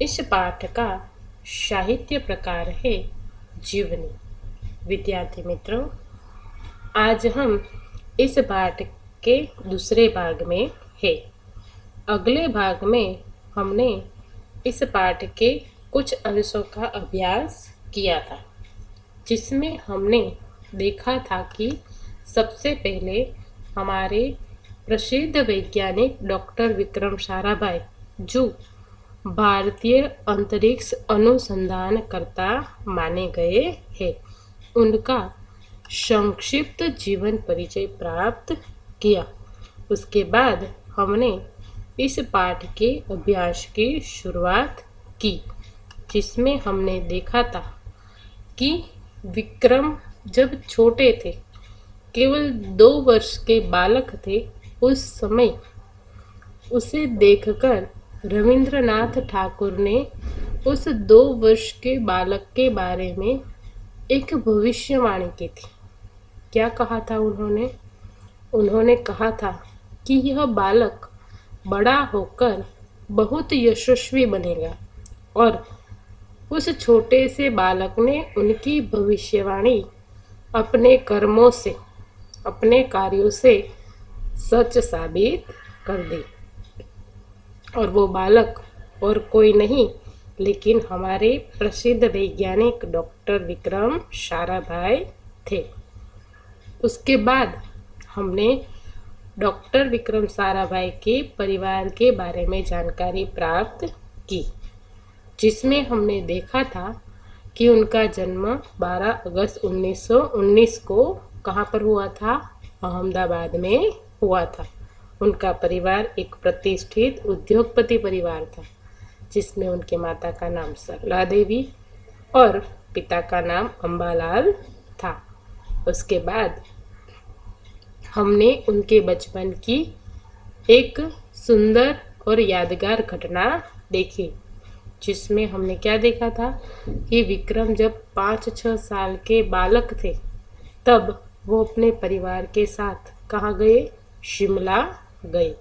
इस पाठ का साहित्य प्रकार है जीवनी। विद्यार्थी मित्रों, आज हम इस पाठ के दूसरे भाग में है। अगले भाग में हमने इस पाठ के कुछ अंशों का अभ्यास किया था, जिसमें हमने देखा था कि सबसे पहले हमारे प्रसिद्ध वैज्ञानिक डॉक्टर विक्रम साराभाई, जो भारतीय अंतरिक्ष अनुसंधानकर्ता माने गए हैं, उनका संक्षिप्त जीवन परिचय प्राप्त किया। उसके बाद हमने इस पाठ के अभ्यास की शुरुआत की, जिसमें हमने देखा था कि विक्रम जब छोटे थे, केवल 2 वर्ष के बालक थे, उस समय उसे देखकर रविंद्रनाथ ठाकुर ने उस 2 वर्ष के बालक के बारे में एक भविष्यवाणी की थी। क्या कहा था उन्होंने कहा था कि यह बालक बड़ा होकर बहुत यशस्वी बनेगा, और उस छोटे से बालक ने उनकी भविष्यवाणी अपने कर्मों से, अपने कार्यों से सच साबित कर दी। और वो बालक और कोई नहीं, लेकिन हमारे प्रसिद्ध वैज्ञानिक डॉक्टर विक्रम साराभाई थे। उसके बाद हमने डॉक्टर विक्रम साराभाई के परिवार के बारे में जानकारी प्राप्त की, जिसमें हमने देखा था कि उनका जन्म 12 अगस्त 1919 को कहाँ पर हुआ था? अहमदाबाद में हुआ था। उनका परिवार एक प्रतिष्ठित उद्योगपति परिवार था, जिसमें उनके माता का नाम सरला देवी और पिता का नाम अंबालाल था। उसके बाद हमने उनके बचपन की एक सुंदर और यादगार घटना देखी, जिसमें हमने क्या देखा था कि विक्रम जब 5-6 साल के बालक थे, तब वो अपने परिवार के साथ कहाँ गए? शिमला गए।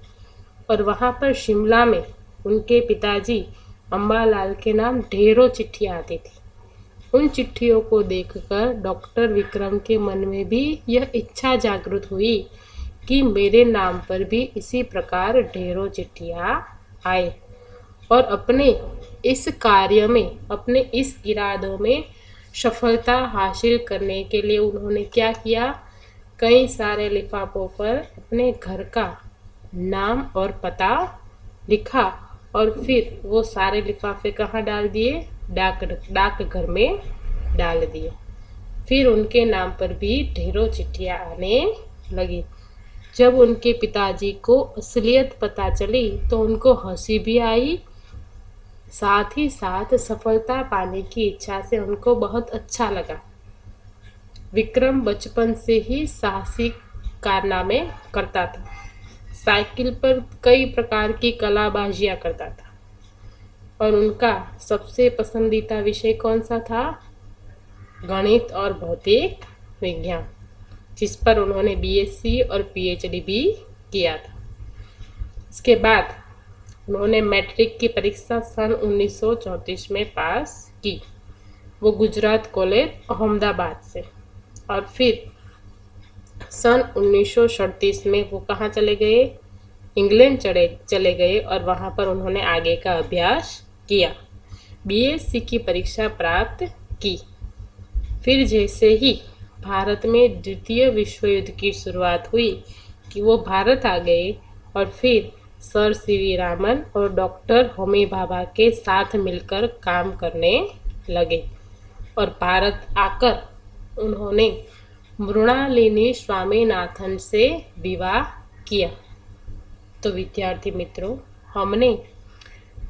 और वहाँ पर शिमला में उनके पिताजी अंबालाल के नाम ढेरों चिट्ठियाँ आती थी। उन चिट्ठियों को देखकर डॉक्टर विक्रम के मन में भी यह इच्छा जागृत हुई कि मेरे नाम पर भी इसी प्रकार ढेरों चिट्ठियाँ आए। और अपने इस कार्य में, अपने इस इरादों में सफलता हासिल करने के लिए उन्होंने क्या किया? कई सारे लिफाफों पर अपने घर का नाम और पता लिखा, और फिर वो सारे लिफाफे कहाँ डाल दिए? डाकघर में डाल दिए। फिर उनके नाम पर भी ढेरों चिट्ठियाँ आने लगी। जब उनके पिताजी को असलियत पता चली तो उनको हंसी भी आई, साथ ही साथ सफलता पाने की इच्छा से उनको बहुत अच्छा लगा। विक्रम बचपन से ही साहसिक कारनामे करता था। साइकिल पर कई प्रकार की कलाबाजियां करता था, और उनका सबसे पसंदीदा विषय कौन सा था? गणित और भौतिक विज्ञान, जिस पर उन्होंने बीएससी और पीएचडी भी किया था। इसके बाद उन्होंने मैट्रिक की परीक्षा सन 1934 में पास की, वो गुजरात कॉलेज अहमदाबाद से। और फिर सन 1937 में वो कहाँ चले गए? इंग्लैंड चले गए, और वहाँ पर उन्होंने आगे का अभ्यास किया, बीएससी की परीक्षा प्राप्त की। फिर जैसे ही भारत में द्वितीय विश्व युद्ध की शुरुआत हुई कि वो भारत आ गए, और फिर सर सीवी रामन और डॉक्टर होमी भाभा के साथ मिलकर काम करने लगे। और भारत आकर उन्होंने मृणालिनी स्वामीनाथन से विवाह किया। तो विद्यार्थी मित्रों, हमने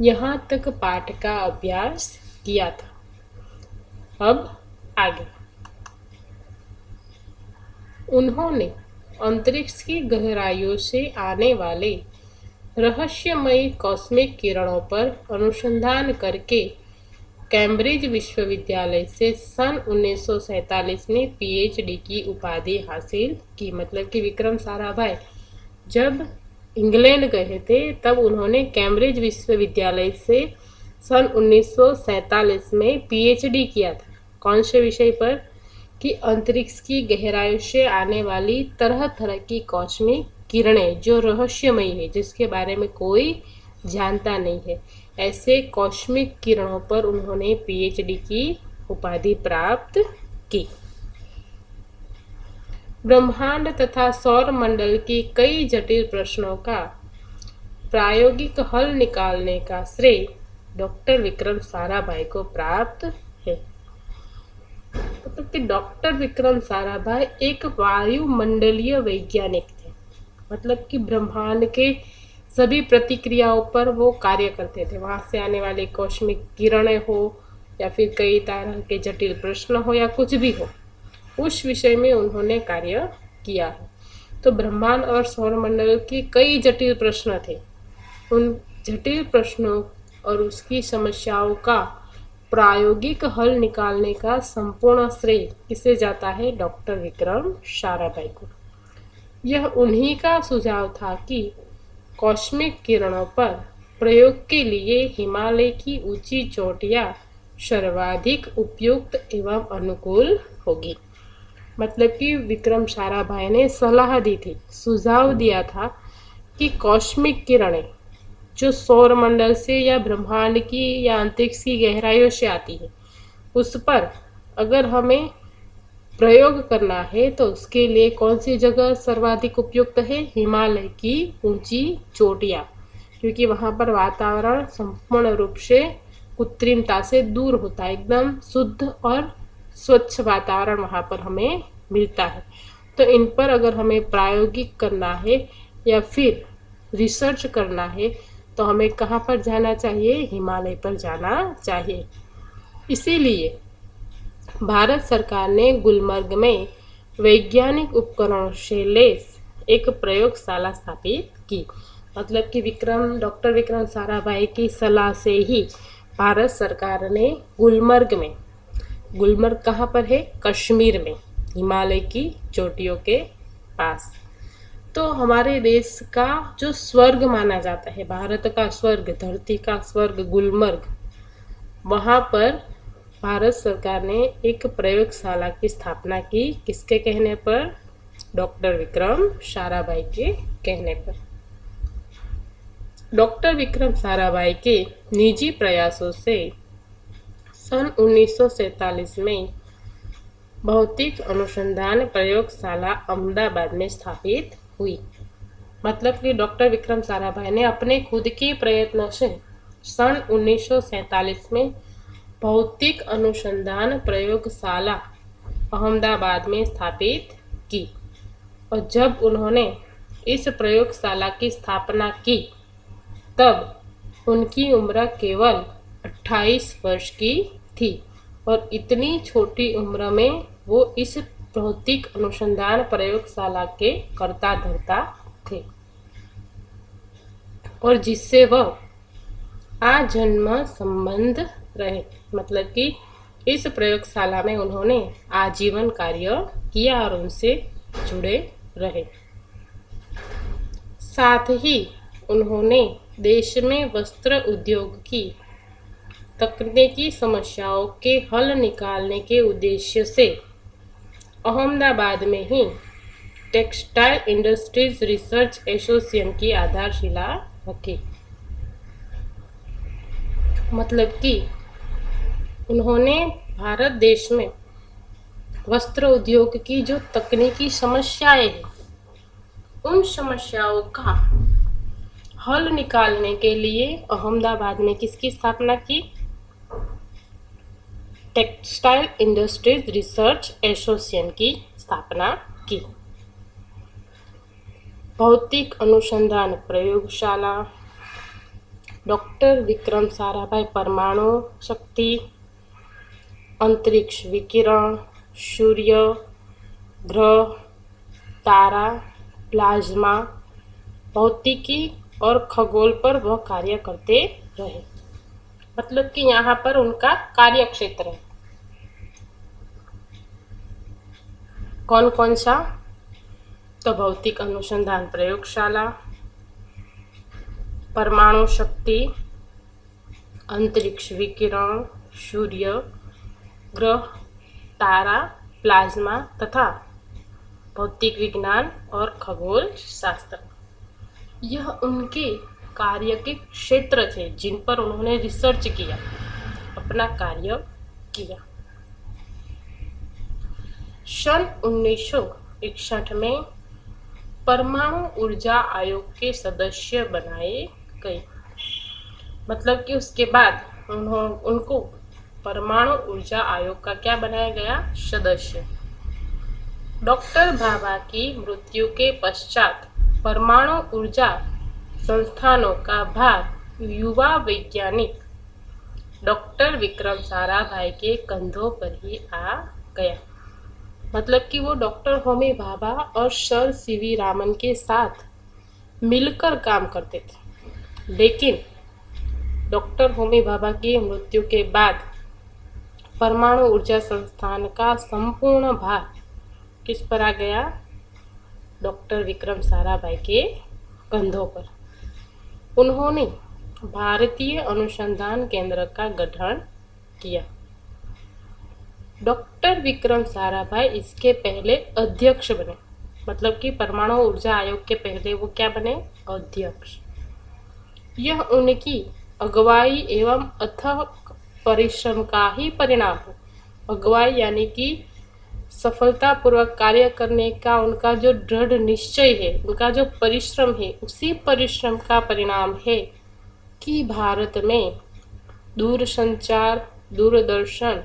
यहाँ तक पाठ का अभ्यास किया था। अब आगे उन्होंने अंतरिक्ष की गहराइयों से आने वाले रहस्यमयी कॉस्मिक किरणों पर अनुसंधान करके कैम्ब्रिज विश्वविद्यालय से सन 1947 में पीएचडी की उपाधि हासिल की। मतलब कि विक्रम साराभाई जब इंग्लैंड गए थे, तब उन्होंने कैम्ब्रिज विश्वविद्यालय से सन 1947 में पीएचडी किया था। कौन से विषय पर? कि अंतरिक्ष की गहराई से आने वाली तरह तरह की कॉस्मिक किरणें जो रहस्यमयी है, जिसके बारे में कोई जानता नहीं है, ऐसे कॉस्मिक किरणों पर उन्होंने पीएचडी की उपाधि प्राप्त की। ब्रह्मांड तथा सौर मंडल की कई जटिल प्रश्नों का प्रायोगिक हल निकालने का श्रेय डॉक्टर विक्रम साराभाई को प्राप्त है। मतलब कि डॉक्टर विक्रम साराभाई एक वायुमंडलीय वैज्ञानिक थे। मतलब कि ब्रह्मांड के सभी प्रतिक्रियाओं पर वो कार्य करते थे। वहां से आने वाली कॉस्मिक किरणें हो या फिर कई तरह के जटिल प्रश्न हो या कुछ भी हो, उस विषय में उन्होंने कार्य किया है। तो ब्रह्मांड और सौरमंडल के कई जटिल प्रश्न थे। उन जटिल प्रश्नों और उसकी समस्याओं का प्रायोगिक हल निकालने का संपूर्ण श्रेय किसे जाता है? डॉक्टर विक्रम साराभाई को। यह उन्हीं का सुझाव था कि कॉस्मिक किरणों पर प्रयोग के लिए हिमालय की ऊंची चोटियां सर्वाधिक उपयुक्त एवं अनुकूल होगी। मतलब कि विक्रम साराभाई ने सलाह दी थी, सुझाव दिया था कि कॉस्मिक किरणें जो सौर मंडल से या ब्रह्मांड की या अंतरिक्ष की गहराइयों से आती है, उस पर अगर हमें प्रयोग करना है तो उसके लिए कौन सी जगह सर्वाधिक उपयुक्त है? हिमालय की ऊंची चोटियां, क्योंकि वहां पर वातावरण संपूर्ण रूप से कृत्रिमता से दूर होता है, एकदम शुद्ध और स्वच्छ वातावरण वहां पर हमें मिलता है। तो इन पर अगर हमें प्रायोगिक करना है या फिर रिसर्च करना है तो हमें कहाँ पर जाना चाहिए? हिमालय पर जाना चाहिए। इसीलिए भारत सरकार ने गुलमर्ग में वैज्ञानिक उपकरणों से लैस एक प्रयोगशाला स्थापित की। मतलब कि डॉक्टर विक्रम साराभाई की सलाह से ही भारत सरकार ने गुलमर्ग कहाँ पर है? कश्मीर में, हिमालय की चोटियों के पास। तो हमारे देश का जो स्वर्ग माना जाता है, भारत का स्वर्ग, धरती का स्वर्ग गुलमर्ग, वहाँ पर भारत सरकार ने एक प्रयोगशाला की स्थापना की। किसके कहने पर? डॉक्टर विक्रम साराभाई के कहने पर। डॉक्टर विक्रम साराभाई के निजी प्रयासों से सन 1947 में भौतिक अनुसंधान प्रयोगशाला अहमदाबाद में स्थापित हुई। मतलब कि डॉक्टर विक्रम साराभाई ने अपने खुद के प्रयत्नों से सन 1947 में भौतिक अनुसंधान प्रयोगशाला अहमदाबाद में स्थापित की। और जब उन्होंने इस प्रयोगशाला की स्थापना की तब उनकी उम्र केवल 28 वर्ष की थी और इतनी छोटी उम्र में वो इस भौतिक अनुसंधान प्रयोगशाला के कर्ता धर्ता थे और जिससे वह आजन्म संबंध रहे। मतलब कि इस प्रयोगशाला में उन्होंने आजीवन कार्य किया और उनसे जुड़े रहे। साथ ही उन्होंने देश में वस्त्र उद्योग की तकनीकी समस्याओं के हल निकालने के उद्देश्य से अहमदाबाद में ही टेक्सटाइल इंडस्ट्रीज रिसर्च एसोसिएशन की आधारशिला रखी। मतलब कि उन्होंने भारत देश में वस्त्र उद्योग की जो तकनीकी समस्याएं हैं, उन समस्याओं का हल निकालने के लिए अहमदाबाद में किसकी स्थापना की? टेक्सटाइल इंडस्ट्रीज रिसर्च एसोसिएशन की स्थापना की। भौतिक अनुसंधान प्रयोगशाला डॉक्टर विक्रम साराभाई परमाणु शक्ति, अंतरिक्ष विकिरण, सूर्य, ग्रह, तारा, प्लाज्मा, भौतिकी और खगोल पर वह कार्य करते रहे। मतलब कि यहाँ पर उनका कार्य क्षेत्र है। कौन कौन सा? तो भौतिक अनुसंधान प्रयोगशाला, परमाणु शक्ति, अंतरिक्ष विकिरण, सूर्य, ग्रह, तारा, प्लाज्मा तथा भौतिक विज्ञान और खगोल शास्त्र। यह उनके कार्य के क्षेत्र थे जिन पर उन्होंने रिसर्च किया, अपना कार्य किया। सन 1961 में परमाणु ऊर्जा आयोग के सदस्य बनाए गए। मतलब कि उसके बाद उनको परमाणु ऊर्जा आयोग का क्या बनाया गया? सदस्य। डॉक्टर भाभा की मृत्यु के पश्चात परमाणु ऊर्जा संस्थानों का भार युवा वैज्ञानिक डॉक्टर विक्रम साराभाई के कंधों पर ही आ गया। मतलब कि वो डॉक्टर होमी भाभा और सर सीवी रामन के साथ मिलकर काम करते थे, लेकिन डॉक्टर होमी भाभा की मृत्यु के बाद परमाणु ऊर्जा संस्थान का संपूर्ण भार किस पर आ गया? डॉक्टर विक्रम साराभाई के कंधों पर। उन्होंने भारतीय अनुसंधान केंद्र का गठन किया। डॉक्टर विक्रम साराभाई इसके पहले अध्यक्ष बने। मतलब कि परमाणु ऊर्जा आयोग के पहले वो क्या बने? अध्यक्ष। यह उनकी अगुवाई एवं अथक परिश्रम का ही परिणाम है। अगुवाई यानी कि सफलतापूर्वक कार्य करने का उनका जो दृढ़ निश्चय है, उनका जो परिश्रम है, उसी परिश्रम का परिणाम है कि भारत में दूरसंचार, दूरदर्शन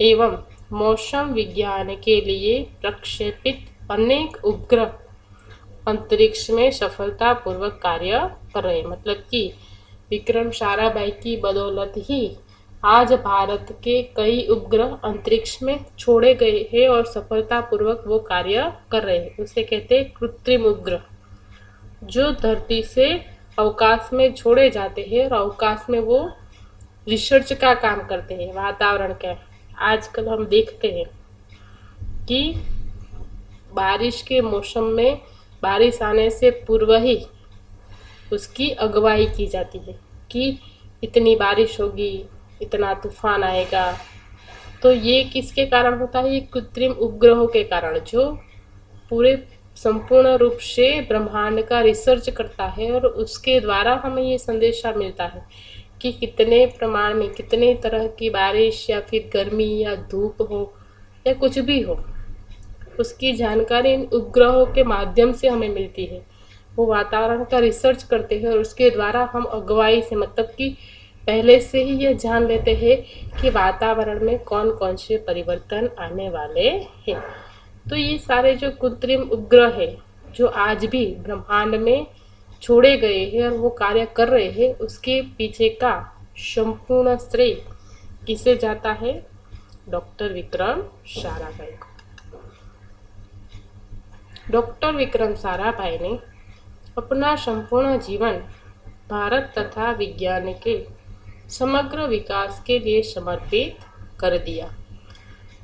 एवं मौसम विज्ञान के लिए प्रक्षेपित अनेक उपग्रह अंतरिक्ष में सफलतापूर्वक कार्य कर रहे हैं। मतलब कि विक्रम साराभाई की बदौलत ही आज भारत के कई उपग्रह अंतरिक्ष में छोड़े गए हैं और सफलतापूर्वक वो कार्य कर रहे हैं। उसे कहते हैं कृत्रिम उपग्रह, जो धरती से अवकाश में छोड़े जाते हैं और अवकाश में वो रिसर्च का काम करते हैं, वातावरण का। आजकल हम देखते हैं कि बारिश के मौसम में बारिश आने से पूर्व ही उसकी अगुवाई की जाती है कि इतनी बारिश होगी, इतना तूफान आएगा। तो ये किसके कारण होता है? ये कृत्रिम उपग्रहों के कारण, जो पूरे संपूर्ण रूप से ब्रह्मांड का रिसर्च करता है और उसके द्वारा हमें ये संदेशा मिलता है कि कितने प्रमाण में कितने तरह की बारिश या फिर गर्मी या धूप हो या कुछ भी हो, उसकी जानकारी इन उपग्रहों के माध्यम से हमें मिलती है। वो वातावरण का रिसर्च करते हैं और उसके द्वारा हम अगुवाई से, मतलब कि पहले से ही यह जान लेते हैं कि वातावरण में कौन कौन से परिवर्तन आने वाले हैं। तो ये सारे जो कृत्रिम उपग्रह है जो आज भी ब्रह्मांड में छोड़े गए हैं और वो कार्य कर रहे हैं, उसके पीछे का संपूर्ण श्रेय किसे जाता है? डॉक्टर विक्रम साराभाई को। डॉक्टर विक्रम साराभाई ने अपना संपूर्ण जीवन भारत तथा विज्ञान के समग्र विकास के लिए समर्पित कर दिया।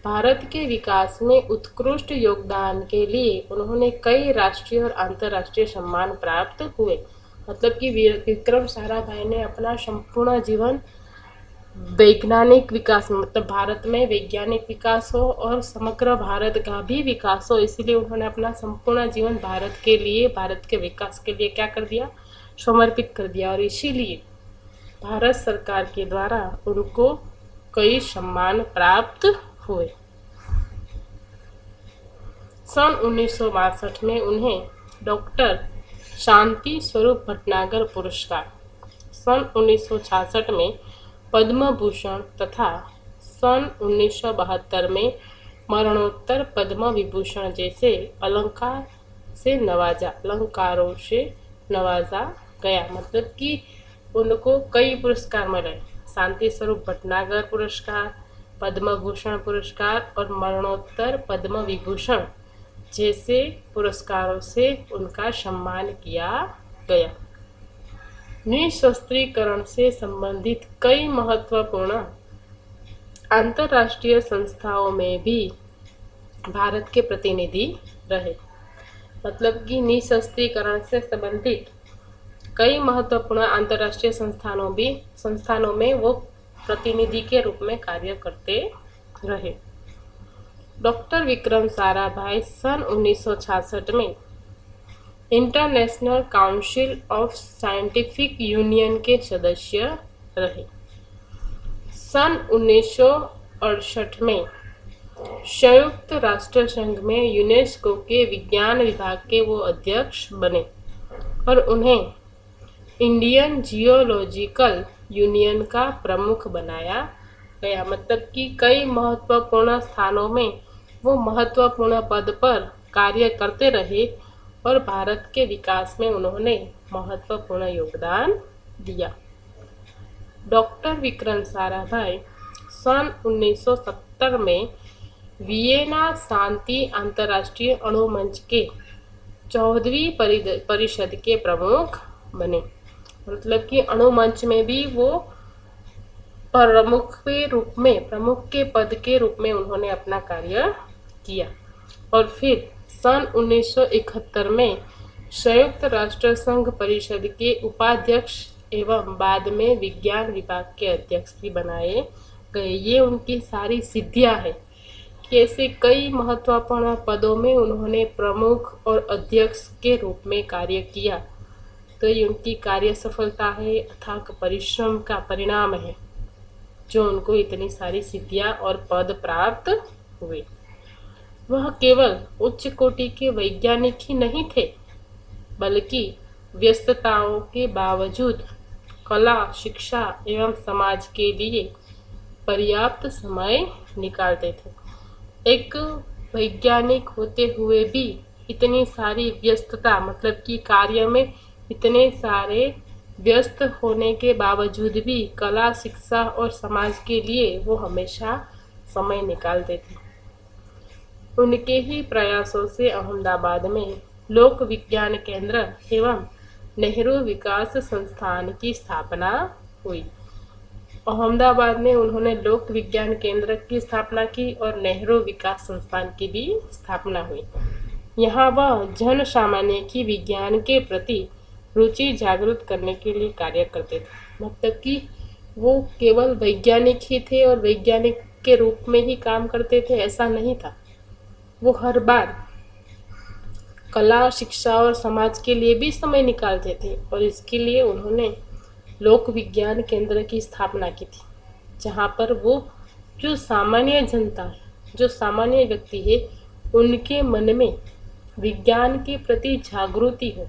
भारत के विकास में उत्कृष्ट योगदान के लिए उन्होंने कई राष्ट्रीय और अंतर्राष्ट्रीय सम्मान प्राप्त हुए। मतलब कि विक्रम साराभाई ने अपना संपूर्ण जीवन वैज्ञानिक विकास में, मतलब भारत में वैज्ञानिक विकास हो और समग्र भारत का भी विकास हो, इसलिए उन्होंने अपना संपूर्ण जीवन भारत के लिए, भारत के विकास के लिए क्या कर दिया? समर्पित कर दिया। और इसीलिए भारत सरकार के द्वारा उनको कई सम्मान प्राप्त हुए। सन 1962 में उन्हें डॉक्टर शांति स्वरूप भटनागर पुरस्कार, सन 1966 में पद्म भूषण तथा सन 1972 में मरणोत्तर पद्म विभूषण जैसे अलंकारों से नवाजा गया। मतलब कि उनको कई पुरस्कार मिले, शांति स्वरूप भटनागर पुरस्कार, पद्म भूषण पुरस्कार और मरणोत्तर पद्म विभूषण जैसे पुरस्कारों से उनका सम्मान किया गया। निशस्त्रीकरण से संबंधित कई महत्वपूर्ण अंतर्राष्ट्रीय संस्थाओं में भी भारत के प्रतिनिधि रहे। मतलब कि निशस्त्रीकरण से संबंधित कई महत्वपूर्ण अंतर्राष्ट्रीय संस्थानों में वो प्रतिनिधि के रूप में कार्य करते रहे। डॉक्टर विक्रम साराभाई सन 1966 में international council of scientific union के सदस्य रहे। सन 1968 में संयुक्त राष्ट्र संघ में यूनेस्को के विज्ञान विभाग के वो अध्यक्ष बने और उन्हें इंडियन जियोलॉजिकल यूनियन का प्रमुख बनाया गया। मतलब कि कई महत्वपूर्ण स्थानों में वो महत्वपूर्ण पद पर कार्य करते रहे और भारत के विकास में उन्होंने महत्वपूर्ण योगदान दिया। डॉक्टर विक्रम साराभाई सन 1970 में वियना शांति अंतर्राष्ट्रीय अणु मंच के 14वीं परिषद के प्रमुख बने। मतलब कि अणु मंच में भी वो प्रमुख के पद के रूप में उन्होंने अपना कार्य किया। और फिर सन 1971 में संयुक्त राष्ट्र संघ परिषद के उपाध्यक्ष एवं बाद में विज्ञान विभाग के अध्यक्ष भी बनाए गए। ये उनकी सारी सिद्धियां हैं कि ऐसे कई महत्वपूर्ण पदों में उन्होंने प्रमुख और अध्यक्ष के रूप में कार्य किया। तो ये उनकी कार्य सफलता है, अथाक परिश्रम का परिणाम है जो उनको इतनी सारी सिद्धियां और पद प्राप्त हुए। वह केवल उच्च कोटि के वैज्ञानिक ही नहीं थे, बल्कि व्यस्तताओं के बावजूद कला, शिक्षा एवं समाज के लिए पर्याप्त समय निकालते थे। एक वैज्ञानिक होते हुए भी इतनी सारी व्यस्तता, मतलब कि कार्य में इतने सारे व्यस्त होने के बावजूद भी कला, शिक्षा और समाज के लिए वो हमेशा समय निकालते थे। उनके ही प्रयासों से अहमदाबाद में लोक विज्ञान केंद्र एवं नेहरू विकास संस्थान की स्थापना हुई। अहमदाबाद में उन्होंने लोक विज्ञान केंद्र की स्थापना की और नेहरू विकास संस्थान की भी स्थापना हुई। यहाँ वह जन सामान्य की विज्ञान के प्रति रुचि जागृत करने के लिए कार्य करते थे। मतलब कि वो केवल वैज्ञानिक ही थे और वैज्ञानिक के रूप में ही काम करते थे, ऐसा नहीं था। वो हर बार कला, शिक्षा और समाज के लिए भी समय निकालते थे और इसके लिए उन्होंने लोक विज्ञान केंद्र की स्थापना की थी, जहाँ पर वो जो सामान्य जनता है, जो सामान्य व्यक्ति है, उनके मन में विज्ञान के प्रति जागृति हो,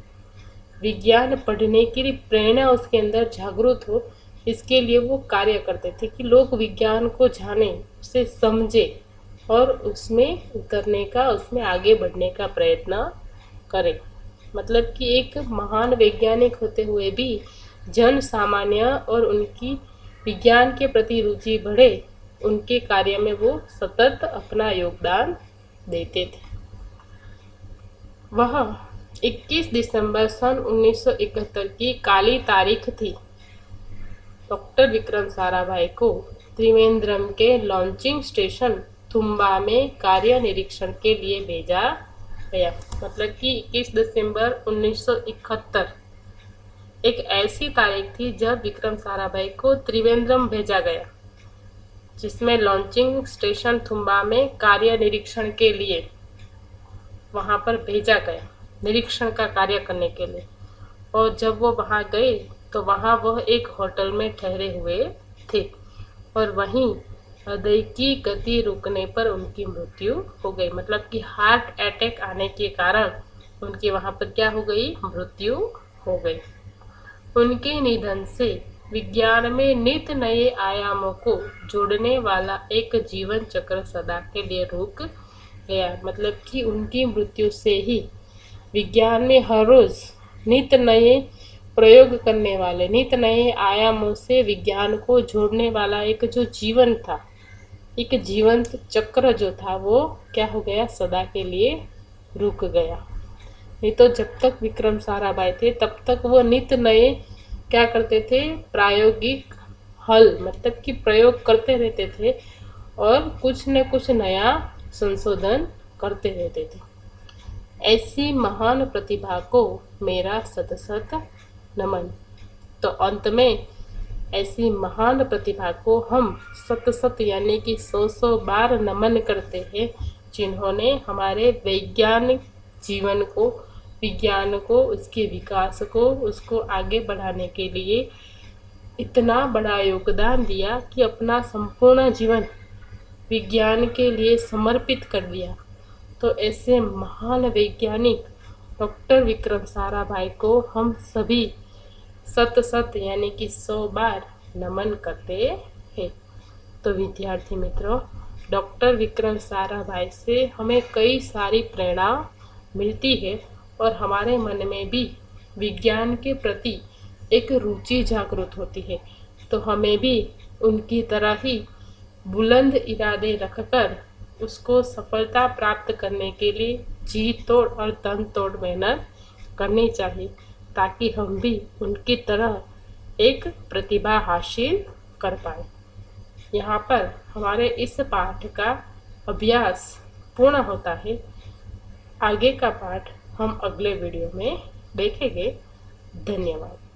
विज्ञान पढ़ने के लिए प्रेरणा उसके अंदर जागृत हो, इसके लिए वो कार्य करते थे कि लोग विज्ञान को जाने, उसे समझे और उसमें उतरने का, उसमें आगे बढ़ने का प्रयत्न करें। मतलब कि एक महान वैज्ञानिक होते हुए भी जन सामान्य और उनकी विज्ञान के प्रति रुचि बढ़े, उनके कार्य में वो सतत अपना योगदान देते थे। वह 21 दिसंबर सन 1971 की काली तारीख थी। डॉक्टर विक्रम साराभाई को त्रिवेंद्रम के लॉन्चिंग स्टेशन तुम्बा में कार्य निरीक्षण के लिए भेजा गया। मतलब कि 21 दिसंबर 1971 एक ऐसी तारीख थी जब विक्रम साराभाई को त्रिवेंद्रम भेजा गया, जिसमें लॉन्चिंग स्टेशन तुम्बा में कार्य निरीक्षण के लिए वहां पर भेजा गया, निरीक्षण का कार्य करने के लिए। और जब वो वहां गए तो वहां वह एक होटल में ठहरे हुए थे और वहीं हृदय की गति रुकने पर उनकी मृत्यु हो गई। मतलब कि हार्ट अटैक आने के कारण उनके वहां पर क्या हो गई, मृत्यु हो गई। उनके निधन से विज्ञान में नित नए आयामों को जोड़ने वाला एक जीवन चक्र सदा के लिए रुक गया। मतलब कि उनकी मृत्यु से ही विज्ञान में हर रोज नित नए प्रयोग करने वाले, नित नए आयामों से विज्ञान को जोड़ने वाला एक जो जीवन था, एक जीवंत चक्र जो था, वो क्या हो गया, सदा के लिए रुक गया। नहीं तो जब तक विक्रम साराभाई थे तब तक वो नित नए क्या करते थे, प्रायोगिक हल, मतलब कि प्रयोग करते रहते थे और कुछ न कुछ नया संशोधन करते रहते थे। ऐसी महान प्रतिभा को मेरा सत नमन। तो अंत में ऐसी महान प्रतिभा को हम सत सत यानी कि 100 बार नमन करते हैं, जिन्होंने हमारे वैज्ञानिक जीवन को, विज्ञान को, उसके विकास को, उसको आगे बढ़ाने के लिए इतना बड़ा योगदान दिया कि अपना संपूर्ण जीवन विज्ञान के लिए समर्पित कर दिया। तो ऐसे महान वैज्ञानिक डॉक्टर विक्रम साराभाई को हम सभी सत सत यानी कि 100 बार नमन करते हैं। तो विद्यार्थी मित्रों, डॉक्टर विक्रम साराभाई से हमें कई सारी प्रेरणा मिलती है और हमारे मन में भी विज्ञान के प्रति एक रुचि जागृत होती है। तो हमें भी उनकी तरह ही बुलंद इरादे रखकर उसको सफलता प्राप्त करने के लिए जी तोड़ और तन तोड़ मेहनत करनी चाहिए, ताकि हम भी उनकी तरह एक प्रतिभा हासिल कर पाए। यहाँ पर हमारे इस पाठ का अभ्यास पूर्ण होता है। आगे का पाठ हम अगले वीडियो में देखेंगे। धन्यवाद।